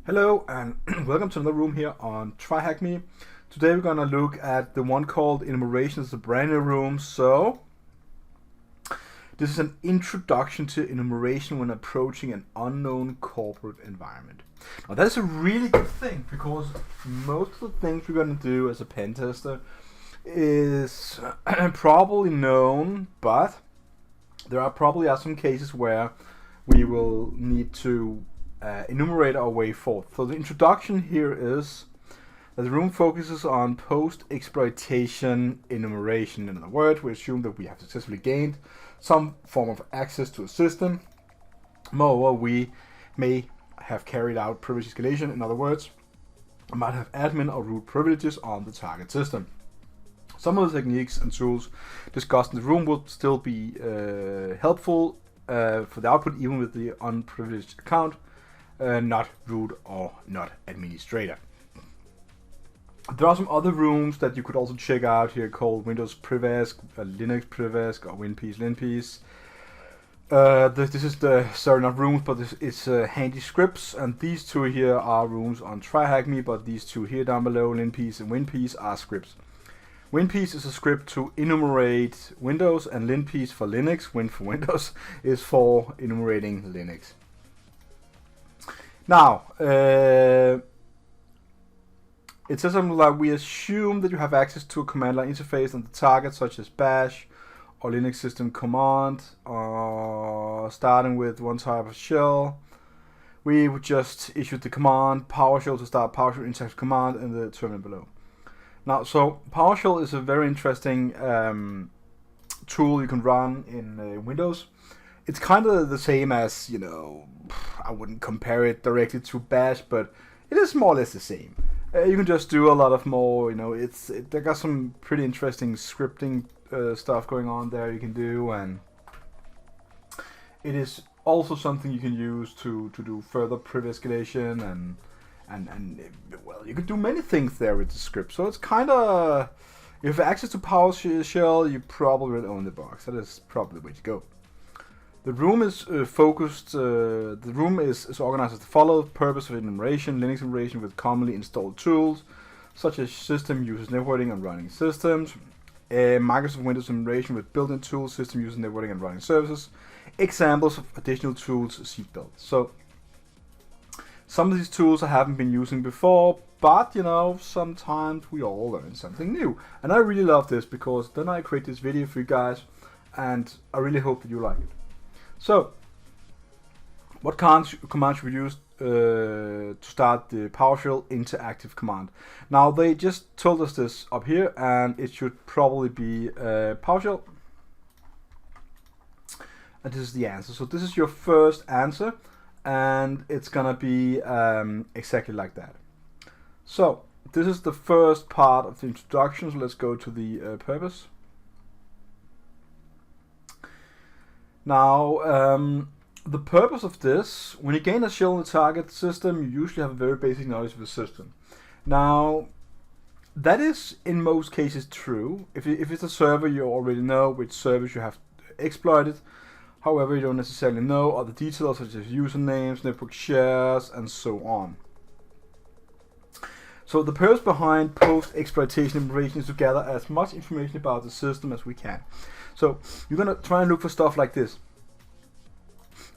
Hello and welcome to another room here on TryHackMe. Today we're gonna look at the one called Enumeration. It's a brand new room. So this is an introduction to enumeration when approaching an unknown corporate environment. Now that's a really good thing because most of the things we're gonna do as a pen tester is probably known, but there are probably some cases where we will need to enumerate our way forth. So the introduction here is that the room focuses on post-exploitation enumeration. In other words, we assume that we have successfully gained some form of access to a system. Moreover, we may have carried out privilege escalation. In other words, we might have admin or root privileges on the target system. Some of the techniques and tools discussed in the room will still be helpful for the output, even with the unprivileged account. Not root or not administrator. There are some other rooms that you could also check out here called Windows Privesk, Linux Privesk, or WinPeace Linpeace. This is not rooms, but it's handy scripts, and these two here are rooms on TryHackMe, but these two here down below, Linpeace and WinPeace, are scripts. WinPeace is a script to enumerate Windows, and Linpeace for Linux, Win for Windows, is for enumerating Linux. Now, it says something like, we assume that you have access to a command line interface on the target, such as bash or Linux system command, starting with one type of shell. We would just issue the command PowerShell to start PowerShell interactive command in the terminal below. Now, so PowerShell is a very interesting tool you can run in Windows. It's kind of the same as, you know, I wouldn't compare it directly to bash, but it is more or less the same. You can just do a lot of more, you know, they got some pretty interesting scripting stuff going on there you can do, and it is also something you can use to do further privilege escalation, and well, you could do many things there with the script. So it's kind of, if you have access to PowerShell, you probably will own the box. That is probably the way to go. The room is focused. The room is organized as the follows: purpose of enumeration, Linux enumeration with commonly installed tools, such as system uses networking and running systems, Microsoft Windows enumeration with built-in tools, system uses networking and running services, examples of additional tools, seatbelts. So some of these tools I haven't been using before, but you know, sometimes we all learn something new, and I really love this because then I create this video for you guys, and I really hope that you like it. So, what command should we use to start the PowerShell interactive command? Now, they just told us this up here, and it should probably be PowerShell. And this is the answer. So this is your first answer, and it's gonna be exactly like that. So, this is the first part of the introduction, so let's go to the purpose. Now, the purpose of this, when you gain a shell in the target system, you usually have a very basic knowledge of the system. Now, that is in most cases true. If it's a server, you already know which servers you have exploited. However, you don't necessarily know other details such as usernames, network shares, and so on. So the purpose behind post-exploitation enumeration is to gather as much information about the system as we can. So you're gonna try and look for stuff like this: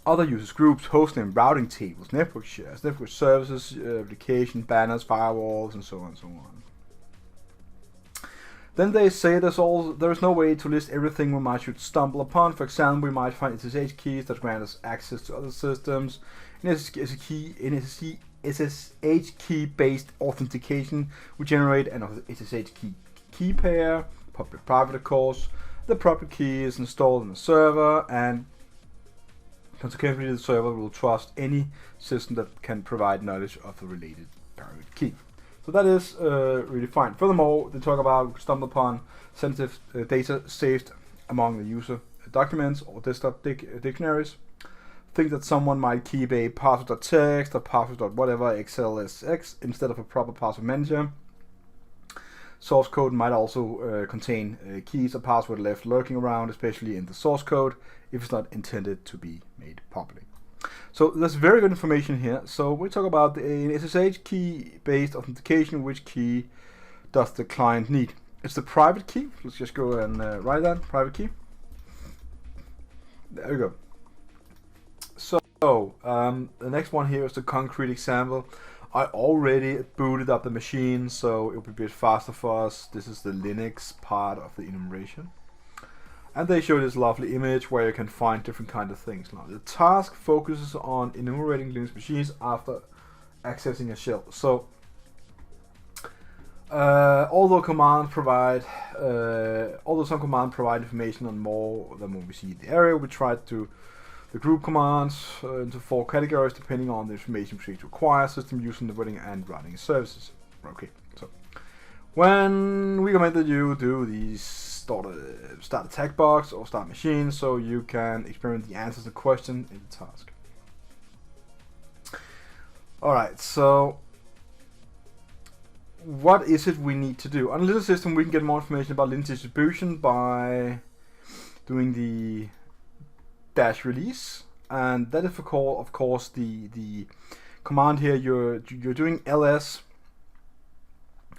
other users, groups, hostname, routing tables, network shares, network services, application, banners, firewalls, and so on and so on. Then they say there is no way to list everything we might should stumble upon. For example, we might find SSH keys that grant us access to other systems. In SSH key-based authentication, we generate an SSH key pair, public-private of course. The proper key is installed on the server, and consequently the server will trust any system that can provide knowledge of the related private key. So that is really fine. Furthermore, they talk about stumble upon sensitive data saved among the user documents or desktop dictionaries. Think that someone might keep a password.txt or password.whatever XLSX instead of a proper password manager. Source code might also contain keys or password left lurking around, especially in the source code, if it's not intended to be made public. So there's very good information here. So we talk about an SSH key based authentication. Which key does the client need? It's the private key. Let's just go and write that private key. There we go. So the next one here is the concrete example. I already booted up the machine, so it'll be a bit faster for us. This is the Linux part of the enumeration. And they show this lovely image where you can find different kind of things. Now, the task focuses on enumerating Linux machines after accessing a shell. So, although some commands provide information on more than what we see in the area, we tried to group commands into 4 categories depending on the information we require: system use, networking, and running services. Okay, so when we recommend that you do these start a tag box or start machine, so you can experiment the answers to the question in the task. Alright, so what is it we need to do? On a Linux system, we can get more information about Linux distribution by doing the -release, and that is of course the command here. You're doing ls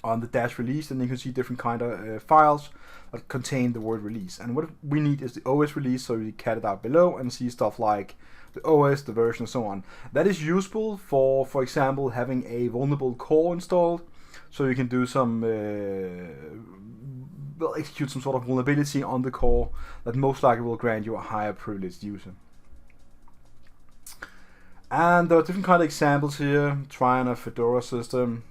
on the -release, and you can see different kind of files that contain the word release. And what we need is the OS release, so you cat it out below and see stuff like the OS, the version, and so on. That is useful for example, having a vulnerable core installed, so you can do some execute some sort of vulnerability on the core that most likely will grant you a higher privileged user. And there are different kind of examples here. Try on a Fedora system.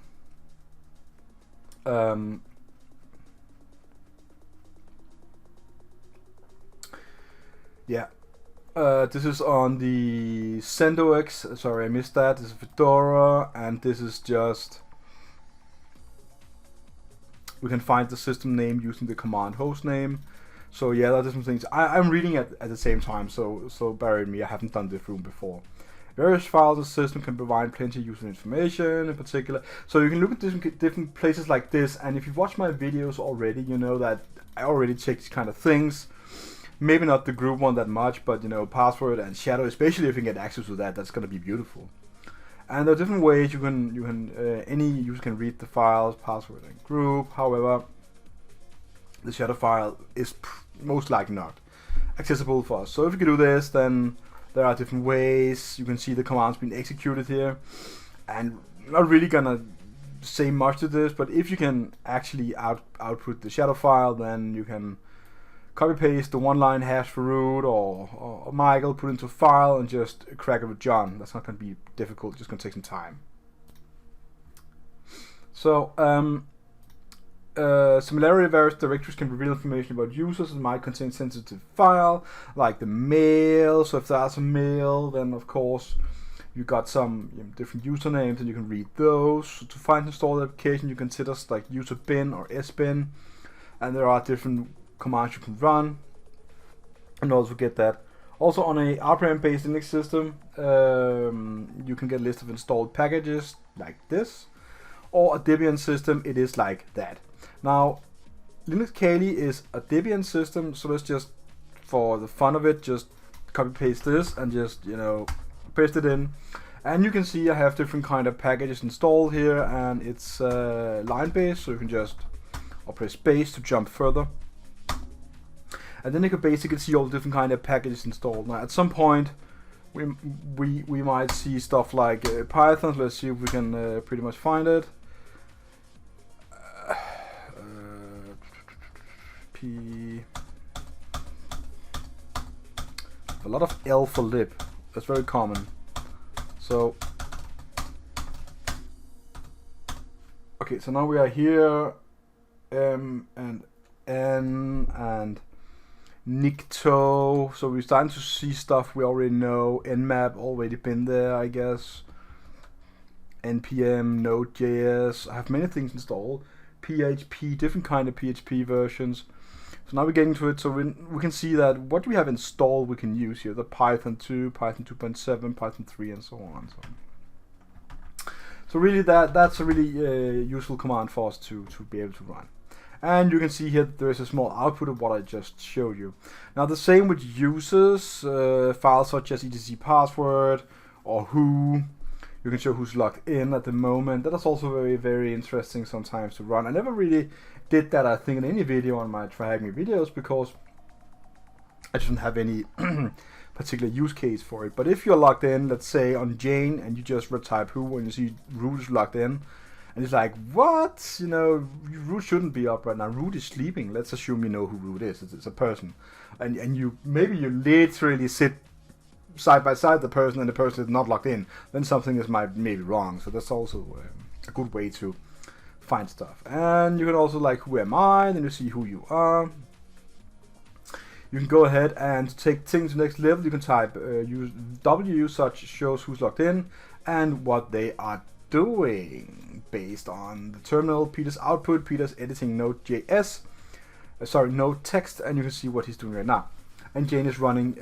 This is on the CentOS. Sorry, I missed that. This is Fedora, and this is just, we can find the system name using the command host name. So yeah, there are different things. I'm reading at the same time, so bear with me. I haven't done this room before. Various files of the system can provide plenty of user information in particular. So you can look at different places like this, and if you've watched my videos already, you know that I already check these kind of things. Maybe not the group one that much, but you know, password and shadow, especially if you can get access to that, that's gonna be beautiful. And there are different ways any user can read the files, password and group. However, the shadow file is most likely not accessible for us. So if you can do this, then there are different ways. You can see the commands being executed here, and I'm not really gonna say much to this, but if you can actually output the shadow file, then you can copy paste the one-line hash for root or Michael, put it into a file, and just crack it with John. That's not going to be difficult, it's just going to take some time. So, similarly, various directories can reveal information about users and might contain sensitive file, like the mail. So if there's a mail, then of course you got some different usernames, and you can read those. So to find and install the application, you consider like user bin or sbin, and there are different commands you can run, and also get that. Also on a RPM based Linux system, you can get a list of installed packages like this, or a Debian system, it is like that. Now, Linux Kali is a Debian system, so let's just, for the fun of it, just copy paste this and just, you know, paste it in. And you can see I have different kind of packages installed here, and it's line based, so you can just press space to jump further. And then you can basically see all the different kind of packages installed. Now, at some point, we might see stuff like Python. Let's see if we can pretty much find it. A lot of L for lib. That's very common. So, okay, so now we are here. M and N and Nikto, so we're starting to see stuff we already know. Nmap already been there, I guess. npm, Node.js. I have many things installed. PHP, different kind of PHP versions. So now we're getting to it. So we can see that what we have installed we can use here. The Python 2, Python 2.7, Python 3, and so on. So really that's a really useful command for us to be able to run. And you can see here that there is a small output of what I just showed you. Now the same with users, files such as etc password or who. You can show who's logged in at the moment. That is also very, very interesting sometimes to run. I never really did that, I think, in any video on my TryHackMe videos because I didn't have any particular use case for it. But if you're logged in, let's say on Jane, and you just retype who and you see root is logged in, and it's like, what? You know, root shouldn't be up right now. Root is sleeping. Let's assume you know who root is. It's a person. And you maybe you literally sit side by side the person and the person is not logged in. Then something is maybe wrong. So that's also a good way to find stuff. And you can also like, who am I? Then you see who you are. You can go ahead and take things to the next level. You can type use W such shows who's logged in and what they are doing based on the terminal. Peter's output. Peter's editing Node.js. Node text, and you can see what he's doing right now. And Jane is running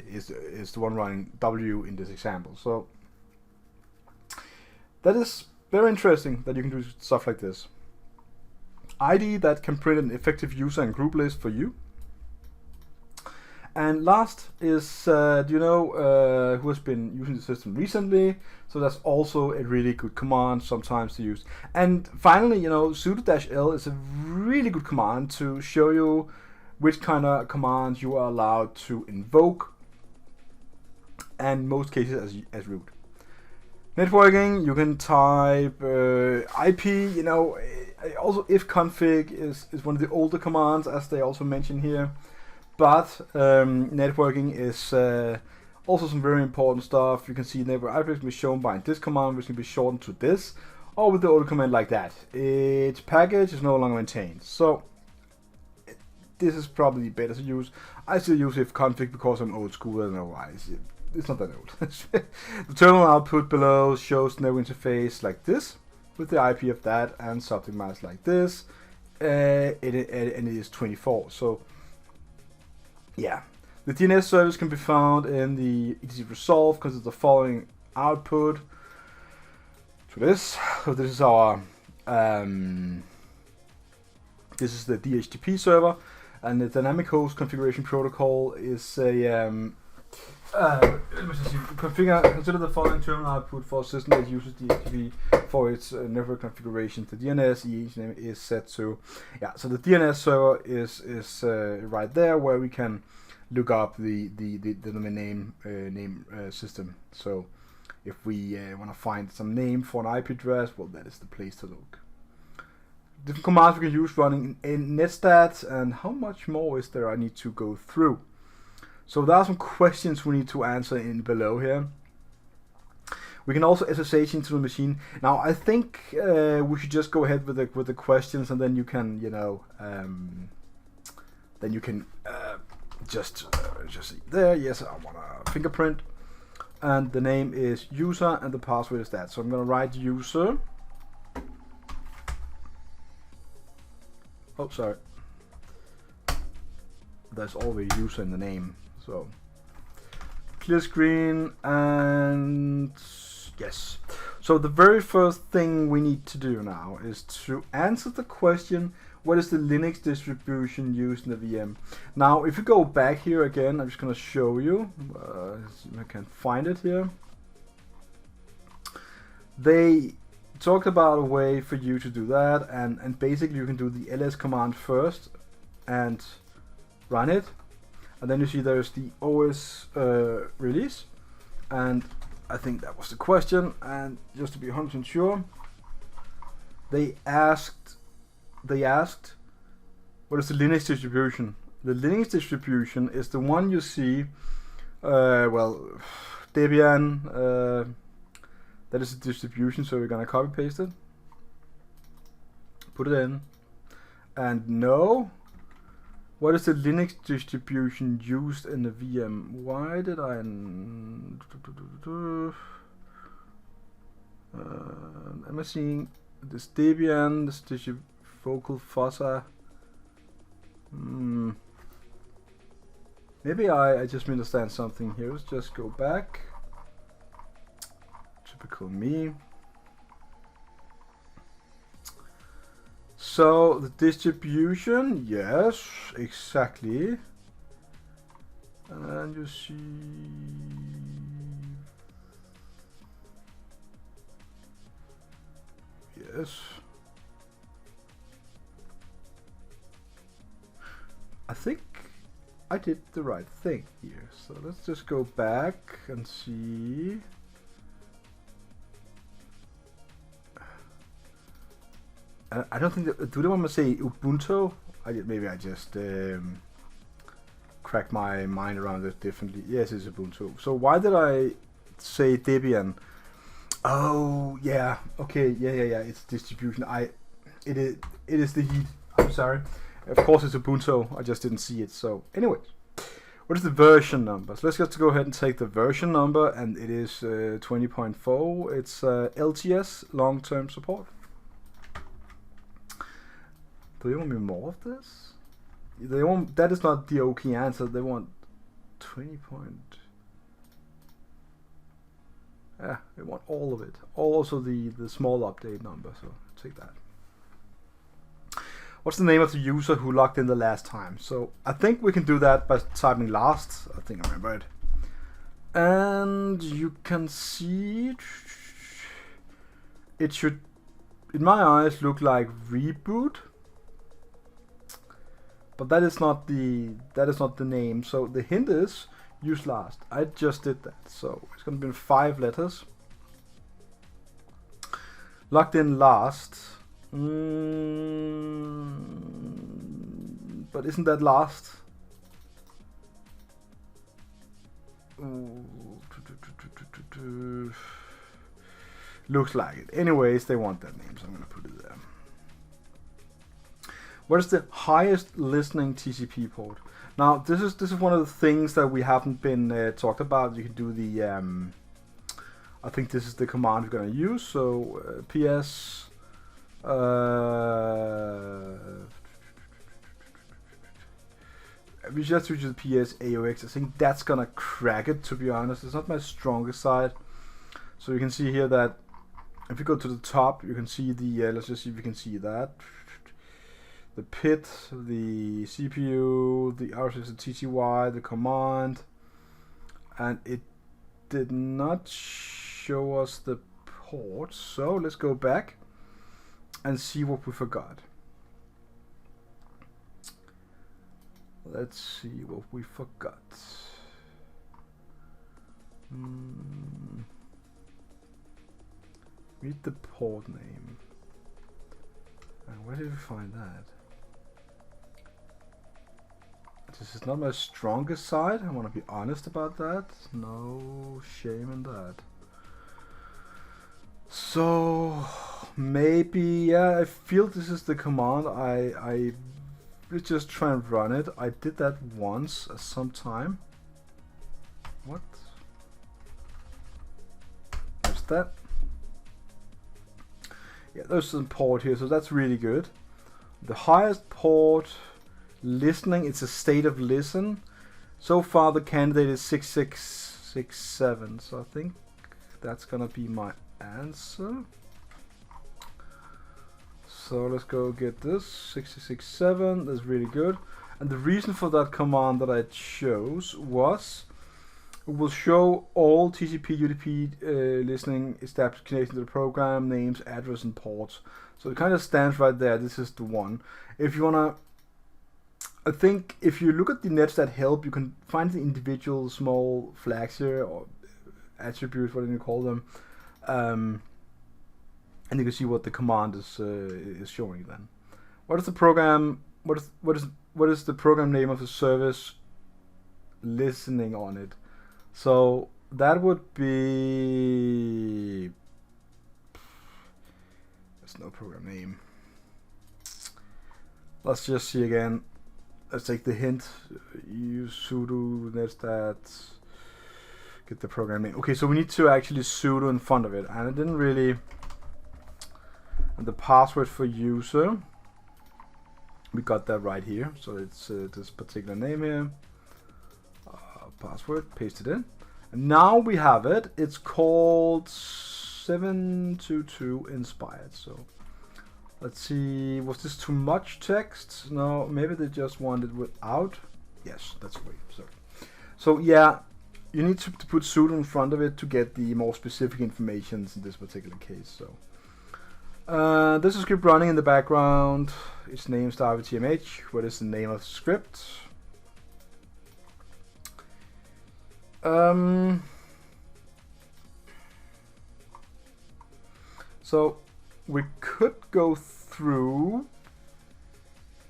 is the one running W in this example. So that is very interesting that you can do stuff like this. ID that can print an effective user and group list for you. And last is, do you know who has been using the system recently? So that's also a really good command sometimes to use. And finally, you know, sudo-l is a really good command to show you which kind of commands you are allowed to invoke, and most cases as root. Networking, you can type IP, you know, also ifconfig is one of the older commands, as they also mention here. But networking is also some very important stuff. You can see network IP can be shown by this command, which can be shortened to this, or with the older command like that. Its package is no longer maintained. So this is probably better to use. I still use ifconfig because I'm old school. I don't know why. It's not that old. The terminal output below shows network interface like this, with the IP of that, and subject mask like this, and it is 24. So yeah, the DNS service can be found in the etc resolve because it's the following output to this. So this is our this is the DHCP server, and the dynamic host configuration protocol is a consider the following terminal output for a system that uses DHCP for its network configuration. The DNS name is set to, yeah. So the DNS server is right there where we can look up the domain name system. So if we want to find some name for an IP address, well, that is the place to look. Different commands we can use running in netstats, and how much more is there I need to go through. So there are some questions we need to answer in below here. We can also SSH into the machine. Now I think we should just go ahead with the questions, and then you can, you know, just see there. Yes, I want a fingerprint, and the name is user, and the password is that. So I'm gonna write user. Oh, sorry. There's always user in the name. So clear screen, and yes. So the very first thing we need to do now is to answer the question, what is the Linux distribution used in the VM? Now, if you go back here again, I'm just going to show you. I can find it here. They talked about a way for you to do that, and basically you can do the ls command first and run it. And then you see there's the OS release, and I think that was the question. And just to be 100% sure, they asked, what is the Linux distribution? The Linux distribution is the one you see, well, Debian, that is the distribution, so we're gonna copy paste it, put it in, and no. What is the Linux distribution used in the VM? Why did I... am I seeing this Debian, this Vocal Fossa? Maybe I just misunderstand something here. Let's just go back. Typical me. So the distribution, yes, exactly. And you see, yes. I think I did the right thing here. So let's just go back and see. I don't think that, do they want me to say Ubuntu? Maybe I just cracked my mind around it differently. Yes, it's Ubuntu. So why did I say Debian? Oh yeah, okay, yeah. It's distribution. It is the heat. I'm sorry. Of course it's Ubuntu. I just didn't see it. So anyways, what is the version number? So let's just go ahead and take the version number, and it is 20.4. It's LTS, long-term support. Do they want me more of this? They want, that is not the OK answer. They want 20 point. Yeah, they want all of it. Also the small update number. So take that. What's the name of the user who logged in the last time? So I think we can do that by typing last. I think I remember it. And you can see it should, in my eyes, look like reboot. But that is not the name. So the hint is use last. I just did that. So it's going to be 5 letters. Logged in last. But isn't that last? Looks like it. Anyways, they want that name, so I'm going to put it there. What is the highest listening TCP port? Now, this is one of the things that we haven't been talked about. You can do the, I think this is the command we're going to use. So ps, we just use the ps AOX. I think that's going to crack it, to be honest. It's not my strongest side. So you can see here that if you go to the top, you can see the, let's just see if you can see that. The PIT, the CPU, the RSS, the TTY, the command, and it did not show us the port. So let's go back and see what we forgot. Let's see what we forgot. Read the port name. And where did we find that? This is not my strongest side. I want to be honest about that. No shame in that. So maybe, yeah, I feel this is the command. I let's just try and run it. I did that once at some time. What? There's that. Yeah, there's some port here, so that's really good. The highest port listening, it's a state of listen. So far the candidate is 6667, so I think that's gonna be my answer. So let's go get this 667. That's really good. And the reason for that command that I chose was it will show all TCP UDP listening established connection to the program, names, address, and ports. So it kind of stands right there. This is the one. If you wanna, I think if you look at the netstat help, you can find the individual small flags here, or attributes, whatever you call them, and you can see what the command is showing. Then, what is the program? What is the program name of the service listening on it? So that would be, there's no program name. Let's just see again. Let's take the hint. Use sudo netstat. Get the program name. Okay, so we need to actually sudo in front of it, and it didn't really. And the password for user, we got that right here. So it's this particular name here. Password, paste it in, and now we have it. It's called 722 inspired. So Let's see, was this too much text? No, maybe they just wanted without. Yes, that's great. So yeah, you need to put sudo in front of it to get the more specific information in this particular case. So there's a script running in the background. Its name starts with tmh. What is the name of the script? So we could go through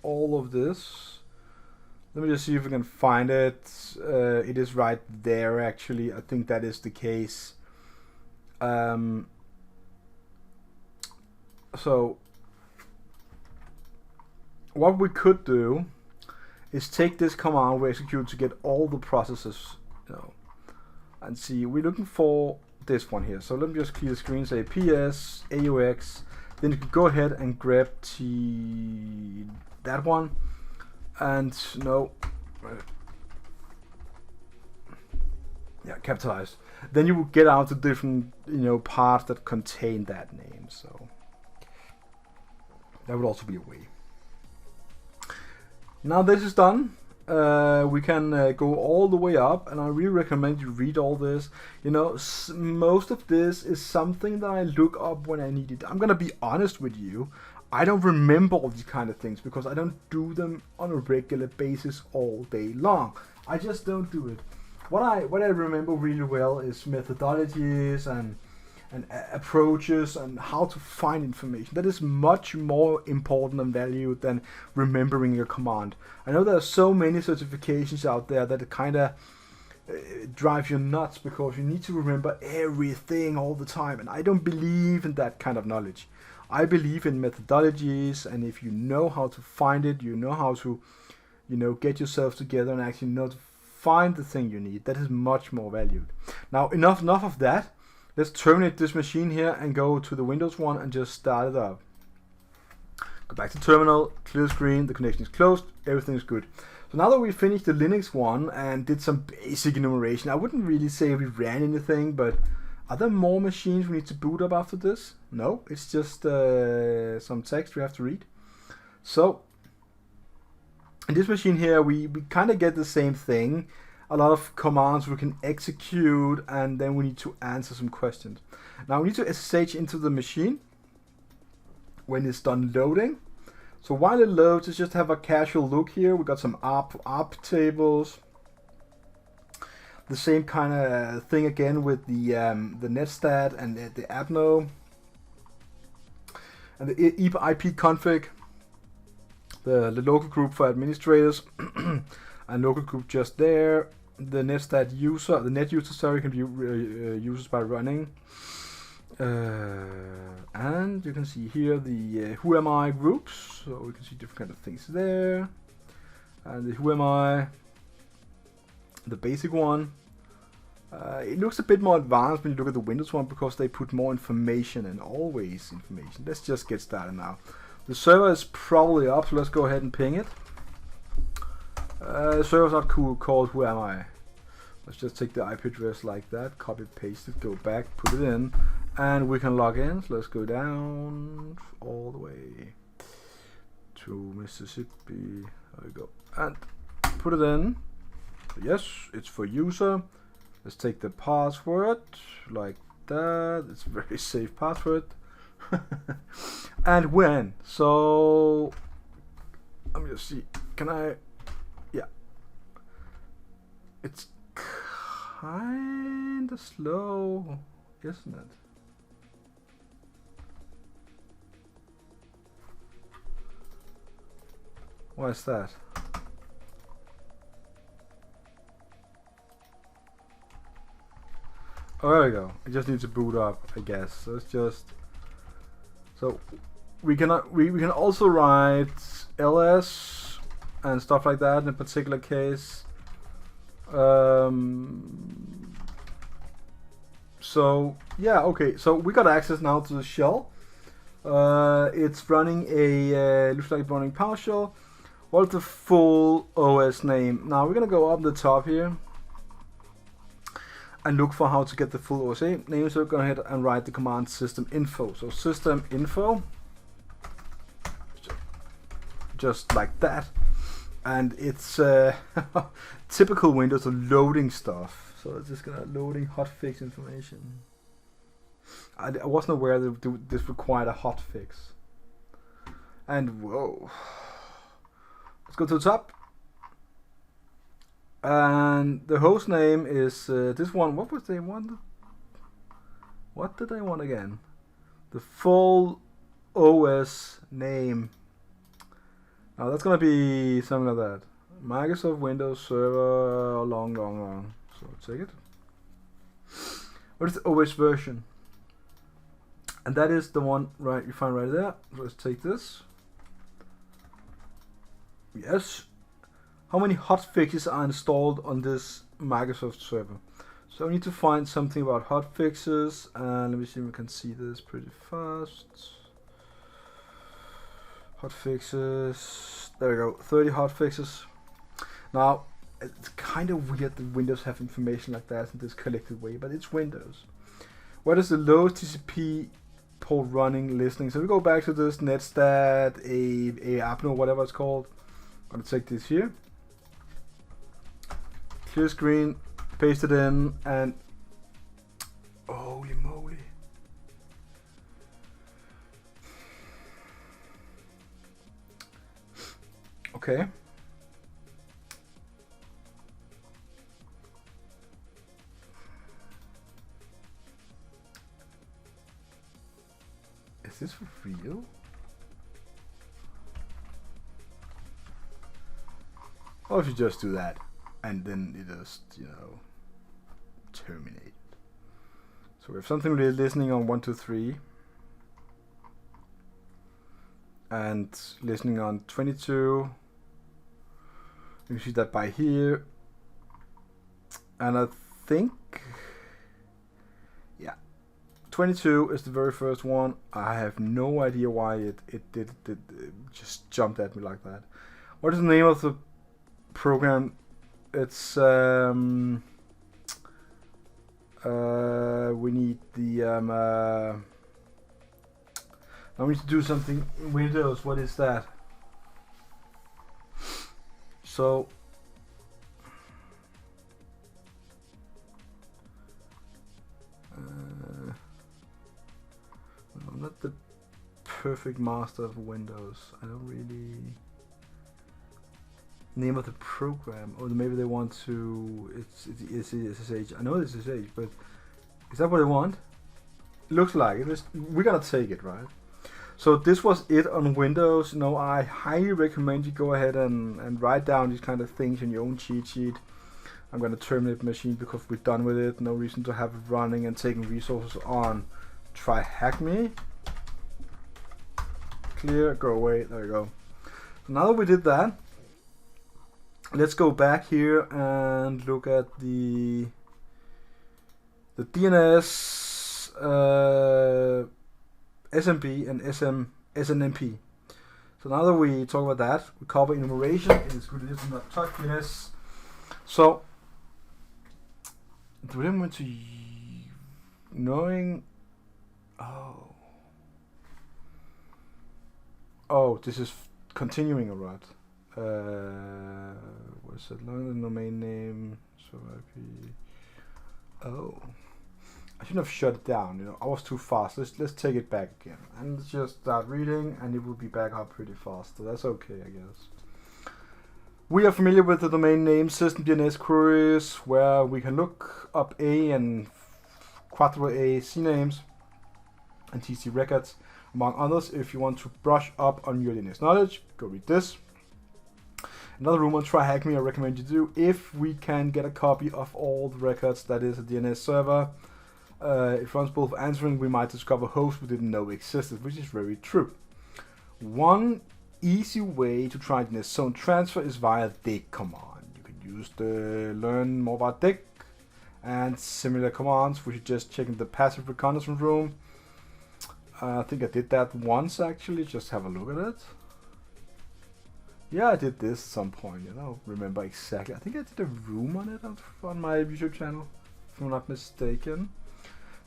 all of this. Let me just see if we can find it. It is right there, actually. I think that is the case. So what we could do is take this command we execute to get all the processes, and see. We're looking for this one here. So let me just clear the screen, say ps aux. Then you can go ahead and grab that one, and capitalized. Then you will get out the different parts that contain that name. So that would also be a way. Now this is done. We can go all the way up, and I really recommend you read all this. Most of this is something that I look up when I need it. I'm gonna be honest with you, I don't remember all these kind of things because I don't do them on a regular basis all day long. I just don't do it. What I remember really well is methodologies and approaches and how to find information. That is much more important and valued than remembering a command. I know there are so many certifications out there that it kind of drive you nuts because you need to remember everything all the time, and I don't believe in that kind of knowledge. I believe in methodologies, and if you know how to find it, you know how to get yourself together and actually know to find the thing you need. That is much more valued. Now enough of that. Let's terminate this machine here and go to the Windows one and just start it up. Go back to terminal, clear the screen, the connection is closed, everything is good. So now that we finished the Linux one and did some basic enumeration, I wouldn't really say we ran anything, but are there more machines we need to boot up after this? No, it's just some text we have to read. So in this machine here, we kind of get the same thing. A lot of commands we can execute, and then we need to answer some questions. Now we need to SSH into the machine when it's done loading. So while it loads, let's just have a casual look here. We got some op tables. The same kind of thing again with the netstat and the adno and the IP config. The local group for administrators and local group just there. The netstat user, the net user, sorry, can be used by running. And you can see here the who am I groups, so we can see different kind of things there. And the who am I, the basic one. It looks a bit more advanced when you look at the Windows one because they put more information, and always information. Let's just get started now. The server is probably up, so let's go ahead and ping it. The server's not called who am I. Let's just take the IP address like that, copy paste it, go back, put it in, and we can log in. So let's go down all the way to Mississippi. There we go, and put it in. Yes, it's for user. Let's take the password like that. It's a very safe password. And when. So let me just see. Can I? Yeah. It's kinda slow, isn't it? Why is that? Oh, there we go. It just needs to boot up, I guess. So it's just so we can also write ls and stuff like that in a particular case. So yeah, okay. So we got access now to the shell. It's running a looks like running PowerShell. What's the full OS name? Now we're gonna go up the top here and look for how to get the full OS name. So go ahead and write the command system info. So system info just like that. And it's typical Windows of loading stuff. So it's just gonna loading hotfix information. I wasn't aware that this required a hotfix. And whoa, let's go to the top. And the host name is this one. What was they want? What did they want again? The full OS name. Now that's gonna be something like that. Microsoft Windows Server long. So take it. What is the OS version? And that is the one right you find right there. So let's take this. Yes. How many hotfixes are installed on this Microsoft server? So we need to find something about hotfixes, and let me see if we can see this pretty fast. Hotfixes. There we go. 30 hotfixes. Now it's kind of weird that Windows have information like that in this collected way, but it's Windows. What is the lowest TCP port running listening? So we go back to this netstat, a apno, whatever it's called. I'm gonna take this here. Clear screen, paste it in, and holy moly. Okay. Is this for real? Or if you just do that and then you just, you know, terminate. So we have something really listening on 1, 2, 3 and listening on 22. You see that by here, and I think, yeah, 22 is the very first one. I have no idea why it just jumped at me like that. What is the name of the program? It's we need the now we need to do something in Windows. What is that? So I'm not the perfect master of Windows. I don't really name of the program, or maybe they want to. It's SSH. I know it's SSH, but is that what they want? It looks like it is. We're gonna take it, right? So this was it on Windows. No, I highly recommend you go ahead and write down these kind of things in your own cheat sheet. I'm gonna terminate the machine because we're done with it. No reason to have it running and taking resources on. TryHackMe. Clear. Go away. There we go. So now that we did that, let's go back here and look at the DNS, SMB and SNMP. So now that we talk about that, we cover enumeration. It is good to not touch DNS. So do we want to knowing? Oh, this is continuing a lot. What's it? Long the domain name. So IP. Oh, I shouldn't have shut it down. You know, I was too fast. Let's take it back again and let's just start reading, and it will be back up pretty fast. So that's okay, I guess. We are familiar with the domain name system DNS queries, where we can look up A and Quattro A CNAMEs and TC records, among others. If you want to brush up on your DNS knowledge, go read this. Another room on TryHackMe I recommend you do if we can get a copy of all the records. That is a DNS server. If responsible for answering, we might discover hosts we didn't know existed, which is very true. One easy way to try DNS zone transfer is via dig command. You can use the learn more about dig and similar commands, which is just checking the passive reconnaissance room. I think I did that once actually. Just have a look at it. Yeah, I did this at some point. I don't remember exactly. I think I did a room on it on my YouTube channel, if I'm not mistaken.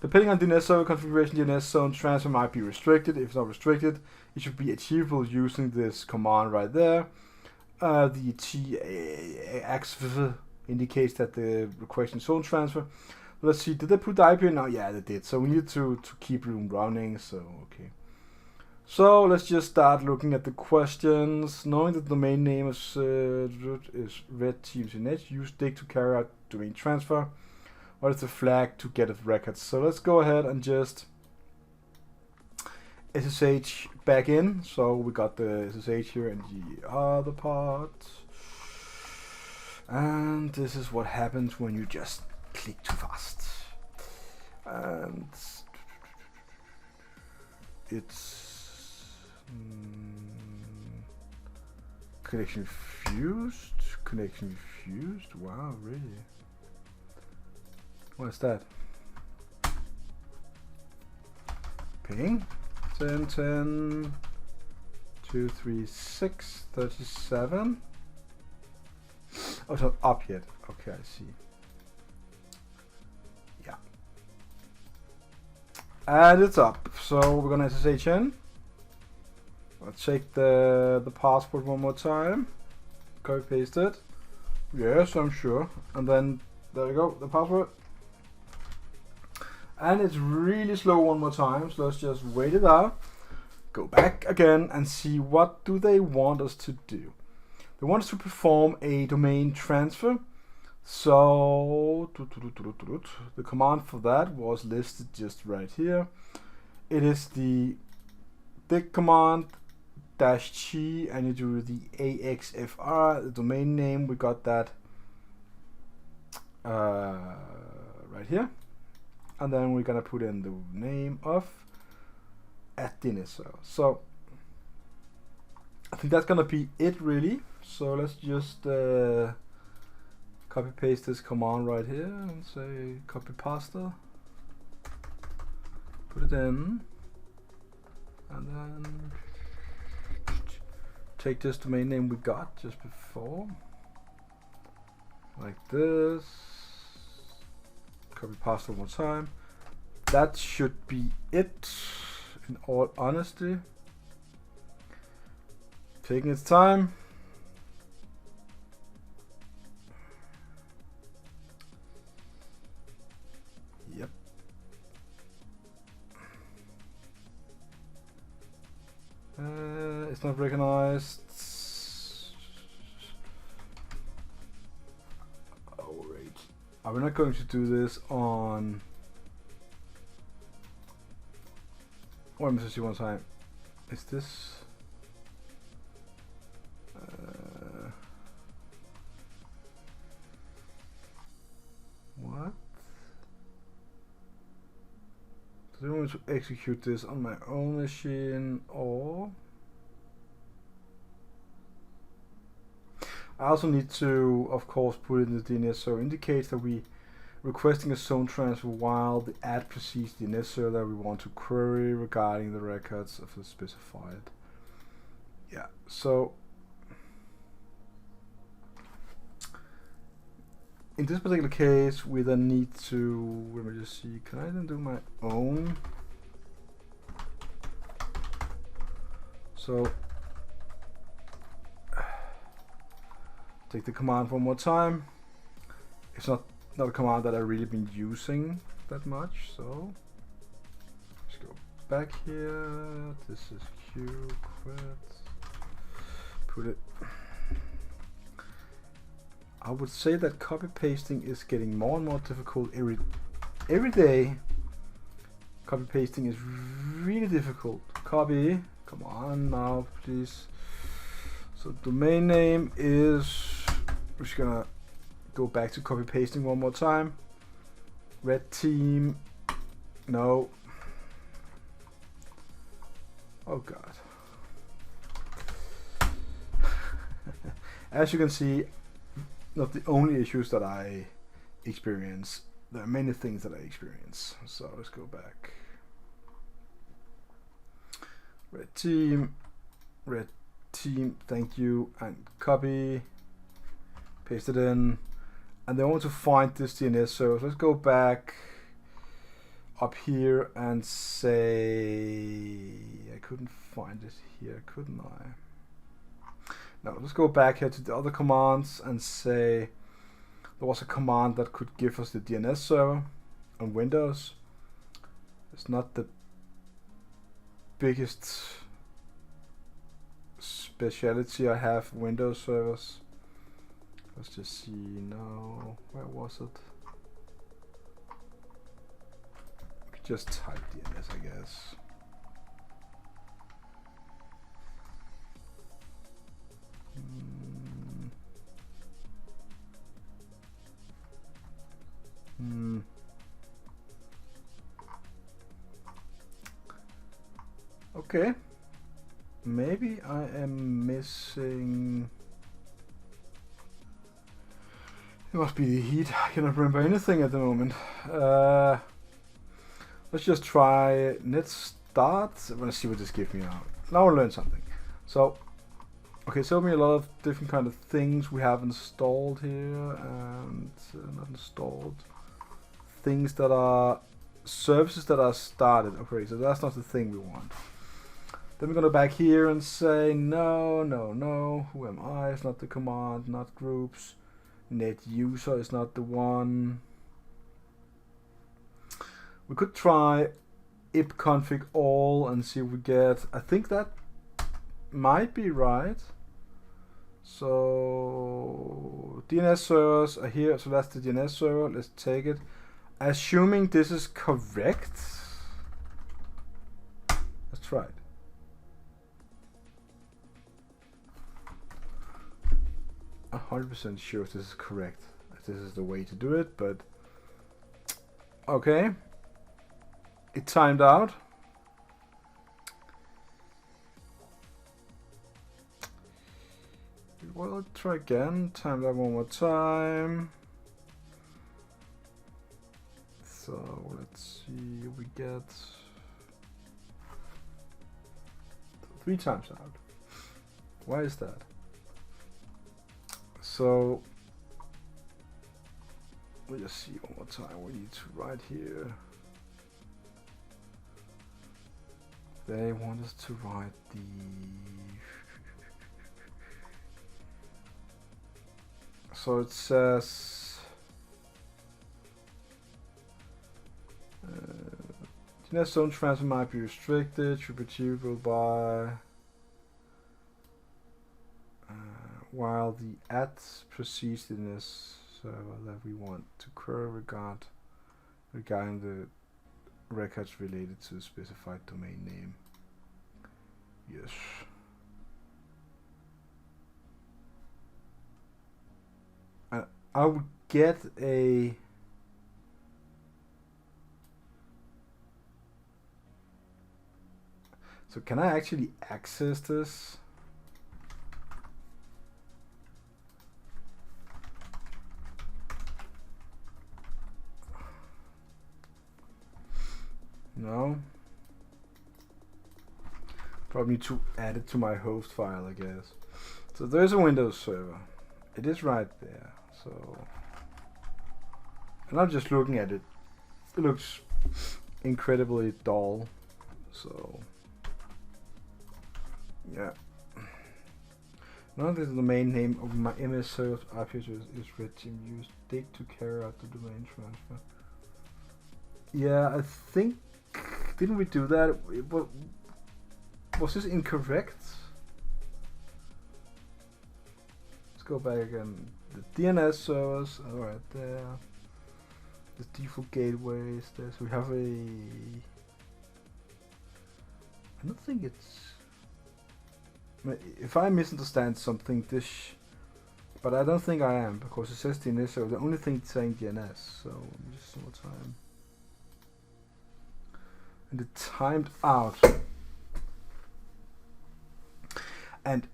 Depending on DNS server configuration, DNS zone transfer might be restricted. If it's not restricted, it should be achievable using this command right there. The TAX indicates that the requesting zone transfer. Let's see, did they put the IP in? Oh yeah, they did. So we need to keep room running, so okay. So let's just start looking at the questions. Knowing that the domain name is red teams in edge, use dig to carry out domain transfer. What is the flag to get at records? So let's go ahead and just SSH back in. So we got the SSH here in the other part. And this is what happens when you just click too fast. And it's connection fused. Wow, really? What's that? Ping 10 10 236 37. Oh, it's not up yet. Okay, I see. Yeah, and it's up. So we're gonna SSH in. Let's check the password one more time. Copy paste it. Yes, I'm sure. And then there you go, the password. And it's really slow one more time, so let's just wait it out. Go back again and see what do they want us to do. They want us to perform a domain transfer. So the command for that was listed just right here. It is the dig command -g, and you do the AXFR, the domain name. We got that right here, and then we're gonna put in the name of @DNS server. So I think that's gonna be it really. So let's just copy paste this command right here and say copy pasta, put it in, and then take this domain name we got just before, like this, copy pasta one more time. That should be it, in all honesty. Taking its time. Yep. It's not recognized. Oh, right. We're not going to do this on. Let me see one time. Is this? What? Do I want to execute this on my own machine, or I also need to, of course, put in the DNS server indicates that we requesting a zone transfer while the ad precedes the DNS server that we want to query regarding the records of the specified. Yeah, so in this particular case, we then need to, let me just see, can I then do my own? So take the command one more time. It's not a command that I've really been using that much, so let's go back here. This is Q quit. Put it. I would say that copy pasting is getting more and more difficult every day. Copy pasting is really difficult. Copy, come on now, please. So domain name is, we're just gonna go back to copy pasting one more time. Red team, no. Oh God. As you can see, not the only issues that I experience. There are many things that I experience. So let's go back. Red team, thank you, and copy, paste it in, and they want to find this DNS server. So let's go back. up here and say, I couldn't find it here, couldn't I? No, let's go back here to the other commands and say there was a command that could give us the DNS server on Windows. It's not the biggest speciality I have Windows servers. Let's just see. No, where was it? We could just type DNS, I guess. Okay. Maybe I am missing. It must be the heat. I cannot remember anything at the moment. Let's just try net start. I'm gonna see what this gives me now. Now I'll learn something. So, okay, so me a lot of different kind of things we have installed here and not installed. Things that are services that are started. Okay, so that's not the thing we want. Then we're gonna back here and say no, no, no. Who am I? It's not the command, not groups. Net user is not the one. We could try ipconfig all and see if we get. I think that might be right. So DNS servers are here, so that's the DNS server. Let's take it. Assuming this is correct. Let's try it. I'm 100% sure if this is correct. If this is the way to do it, but okay. It timed out. Well, try again. Time that one more time. So let's see. We get 3 times out. Why is that? So we'll just see one more time. We need to write here. They want us to write the. So it says DNS zone transfer might be restricted, should be achievable by while the proceeds in this server that we want to occur regarding the records related to the specified domain name. Yes. I would get a so can I actually access this? No. Probably need to add it to my host file, I guess. So there's a Windows server. It is right there. So, and I'm just looking at it. It looks incredibly dull. So, yeah. Now this is the main name of my MS server IP address is regime used date to carry out the domain transfer. Yeah, I think. Didn't we do that? Was this incorrect? Let's go back again. The DNS servers are right there. The default gateways. There. So we have a. I don't think it's. If I misunderstand something, but I don't think I am because it says DNS server. The only thing it's saying DNS. So just one more time. And it timed out. And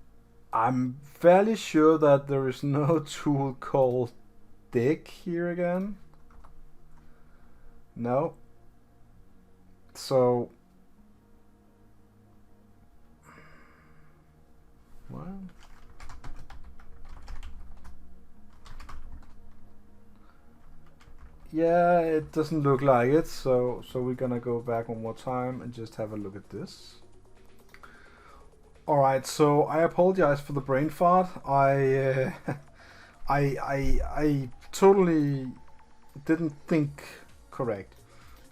I'm fairly sure that there is no tool called dig here again. No. So, well, Yeah, it doesn't look like it, so we're gonna go back one more time and just have a look at this. Alright, so I apologize for the brain fart. I totally didn't think correct.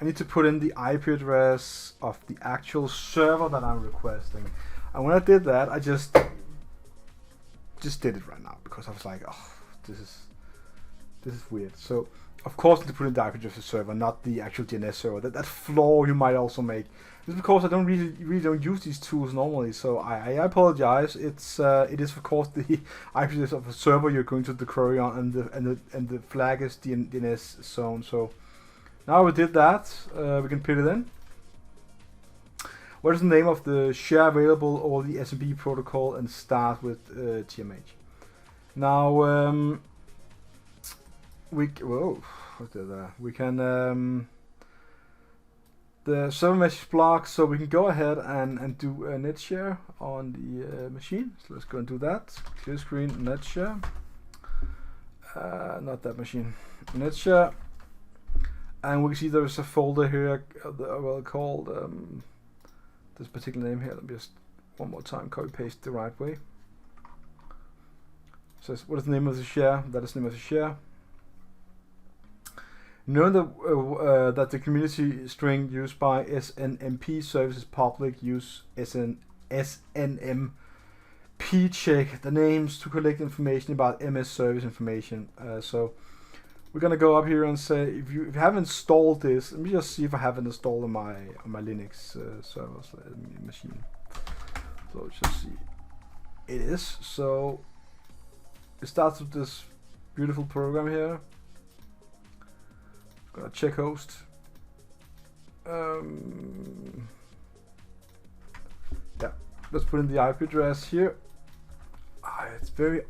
I need to put in the IP address of the actual server that I'm requesting. And when I did that, I just did it right now because I was like, oh, this is weird. So of course I need to put in the IP address of the server, not the actual DNS server. That flaw you might also make. It's because I don't really don't use these tools normally. So I apologize. It is of course the IP address of the server you're going to the query on, and the flag is DNS zone. So now we did that, we can put it in. What is the name of the share available or the SNMP protocol, and start with TMH. Now we can the server message block, so we can go ahead and do a net share on the machine. So let's go and do that. Clear screen, net share. Not that machine. Net share. And we can see there's a folder here called this particular name here. Let me just one more time copy paste the right way. So what is the name of the share? That is the name of the share. Know that the community string used by SNMP service is public. Use SNMP check the names to collect information about MS service information. So we're gonna go up here and say if you have installed this. Let me just see if I have it installed on my Linux servers machine. So let's just see. It is. So it starts with this beautiful program here. I'm gonna check host. Yeah, let's put in the IP address here. It's very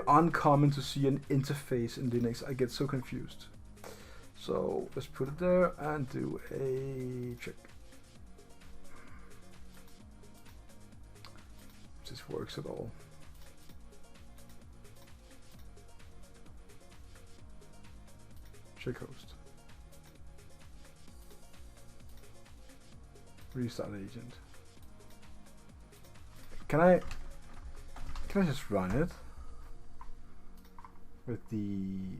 uncommon to see an interface in Linux. I get so confused. So let's put it there and do a check. If this works at all. Check host. Restart agent. Can I just run it with the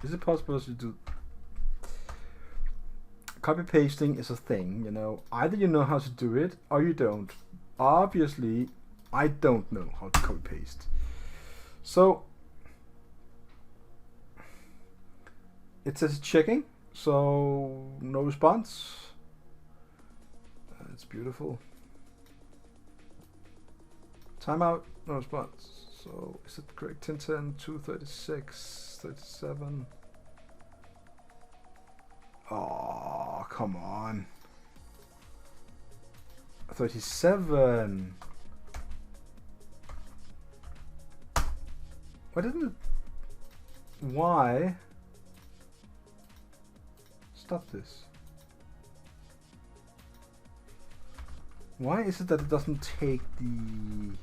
is it possible to do copy pasting? Is a thing, you know. Either you know how to do it or you don't. Obviously I don't know how to copy paste, so it says checking, so no response. It's beautiful. Timeout, no response. So is it correct? 1010 236 37. Oh, come on. 37. Why didn't it? Why? Stop this. Why is it that it doesn't take the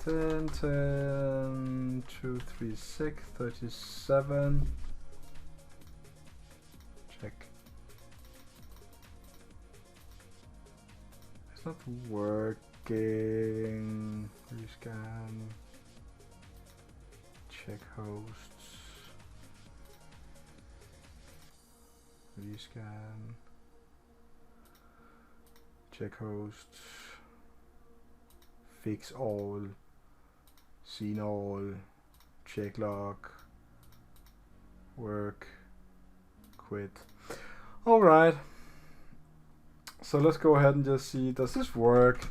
10, 10, 2, 3, 6, 37? Check. It's not working. Rescan. Check hosts. Rescan. Check hosts, fix all, seen all, check log, work, quit. Alright, so let's go ahead and just see, does this work?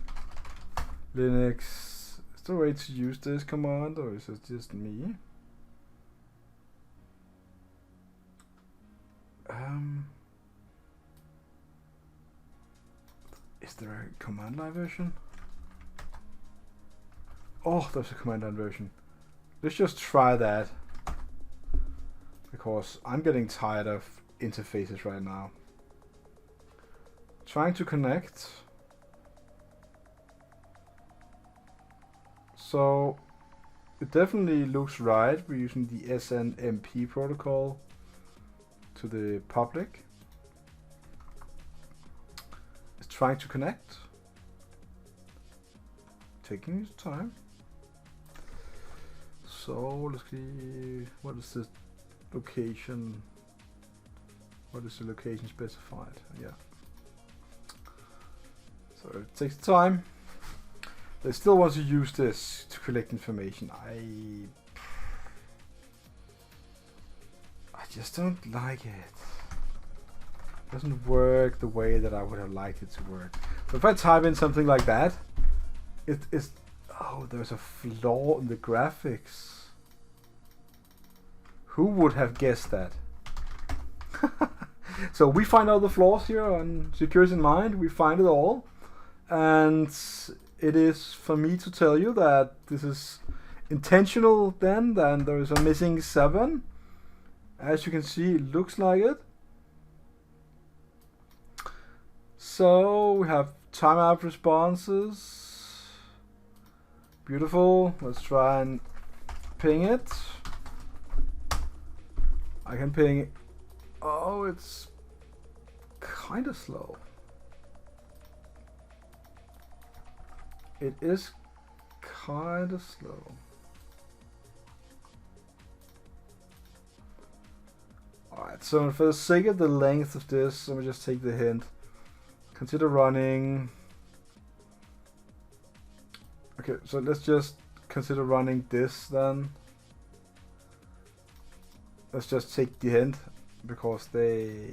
Linux, is there a way to use this command, or is it just me? Is there a command line version? Oh, there's a command line version. Let's just try that, because I'm getting tired of interfaces right now. Trying to connect. So it definitely looks right. We're using the SNMP protocol to the public. It's trying to connect. Taking its time. So let's see, what is the location? What is the location specified? Yeah. So it takes time. They still want to use this to collect information. I just don't like it. It doesn't work the way that I would have liked it to work. So if I type in something like that, it's oh, there's a flaw in the graphics. Who would have guessed that? So we find all the flaws here on Security in Mind. We find it all, and it is for me to tell you that this is intentional. Then there is a missing 7. As you can see, it looks like it. So we have timeout responses. Beautiful. Let's try and ping it. I can ping it. Oh, it's kind of slow. It is kind of slow. Alright, so for the sake of the length of this, let me just take the hint. Consider running. Okay, so let's just consider running this then. Let's just take the hint because they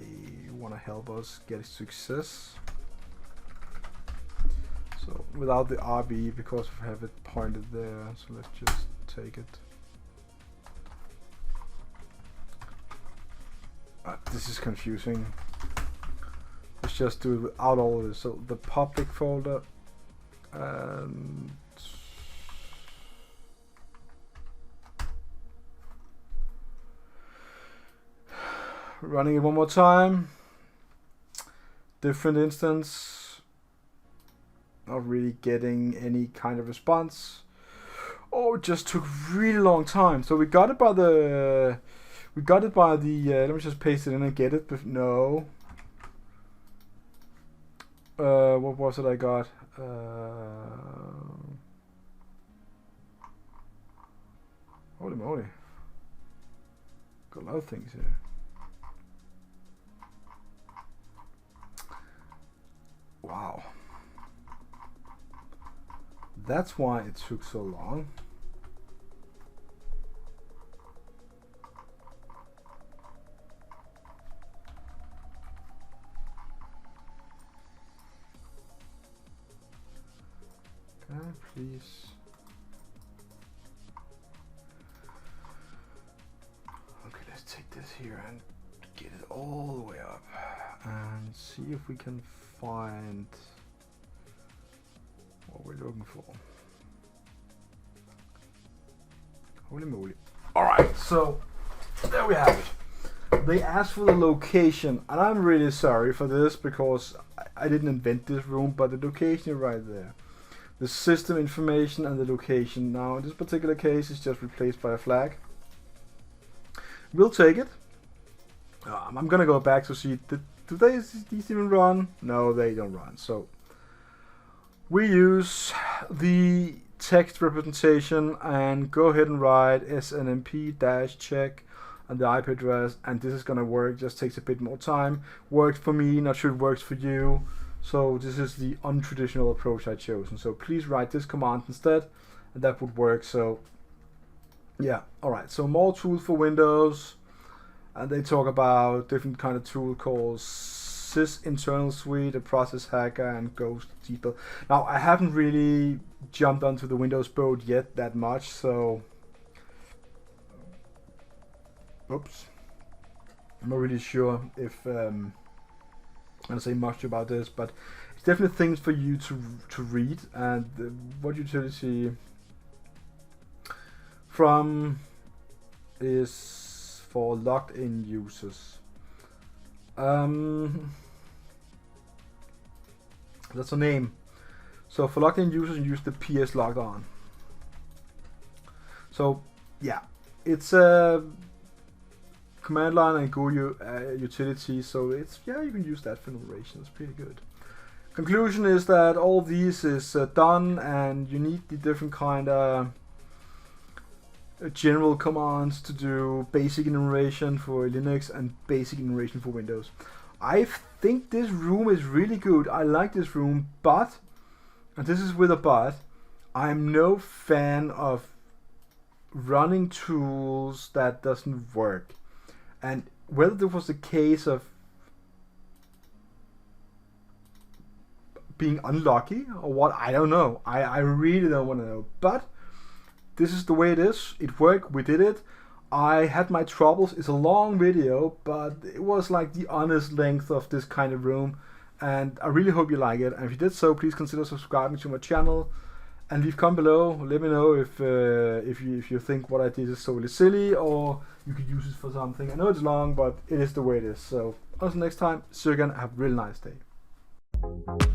want to help us get success. So without the RB, because we have it pointed there, so let's just take it. This is confusing. Let's just do it without all of this. So the public folder and running it one more time. Different instance. Not really getting any kind of response. Oh, it just took really long time. So we got it by the. Let me just paste it in and get it. But no. What was it I got? Holy moly. Got a lot of things here. Wow. That's why it took so long. Okay, please. Okay, let's take this here and get it all the way up and see if we can find what we're looking for. Holy moly. Alright, so there we have it. They asked for the location, and I'm really sorry for this because I didn't invent this room, but the location is right there. The system information and the location. Now in this particular case it's just replaced by a flag. We'll take it. I'm gonna go back to see, do these even run? No, they don't run. So we use the text representation and go ahead and write SNMP-check and the IP address, and this is gonna work. Just takes a bit more time. Worked for me, not sure it works for you. So this is the untraditional approach I've chosen. So please write this command instead, and that would work. So yeah, all right. So more tools for Windows, and they talk about different kind of tool called Sys Internal Suite, a Process Hacker, and Ghost Debug. Now I haven't really jumped onto the Windows boat yet that much, so oops, I'm not really sure if I'm gonna say much about this, but it's definitely things for you to read. And what utility from is for logged in users. That's a name. So for logged in users, you use the PS logged on. So yeah, it's a command line and Go utility, so it's, yeah, you can use that for enumeration. It's pretty good. Conclusion is that all these is done, and you need the different kind of general commands to do basic enumeration for Linux and basic enumeration for Windows. I think this room is really good. I like this room, but, and this is with a but, I'm no fan of running tools that doesn't work. And whether this was the case of being unlucky or what, I don't know. I really don't want to know. But this is the way it is. It worked. We did it. I had my troubles. It's a long video, but it was like the honest length of this kind of room. And I really hope you like it. And if you did so, please consider subscribing to my channel. And leave comment below. Let me know if you think what I did is totally silly, or you could use it for something. I know it's long, but it is the way it is. So until next time, see you again. Have a really nice day.